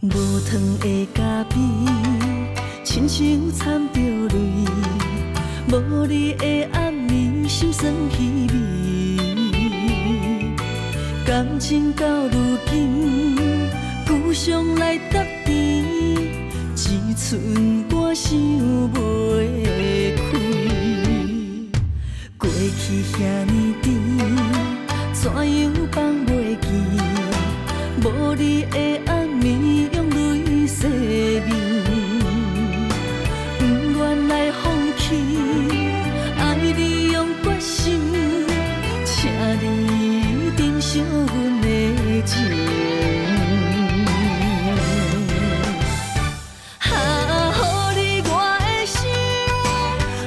无糖的咖啡，亲像掺着泪，无你的暗暝，心酸稀微。感情到如今，久常来答辩，一寸歌想袂开。过去遐尼甜，怎样放袂记？无你的暗暝，用泪洗面，不愿来放弃，爱你用决心，请你珍惜阮的情。予你我的心，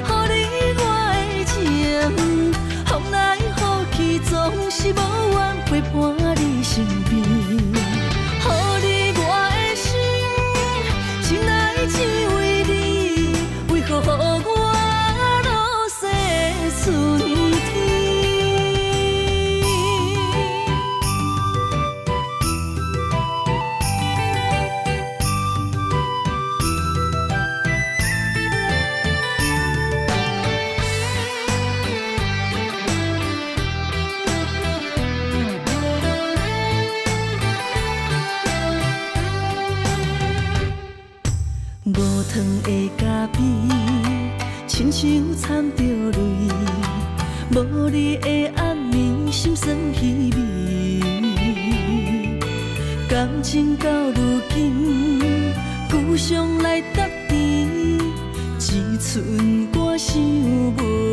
予你我的情，风来雨去，总是无怨陪伴你身边。只为你，为何予我落雪春天？无糖的咖啡，亲像掺着泪，无你的暗暝，心酸稀微。感情到如今，久常来答辩，一寸歌想袂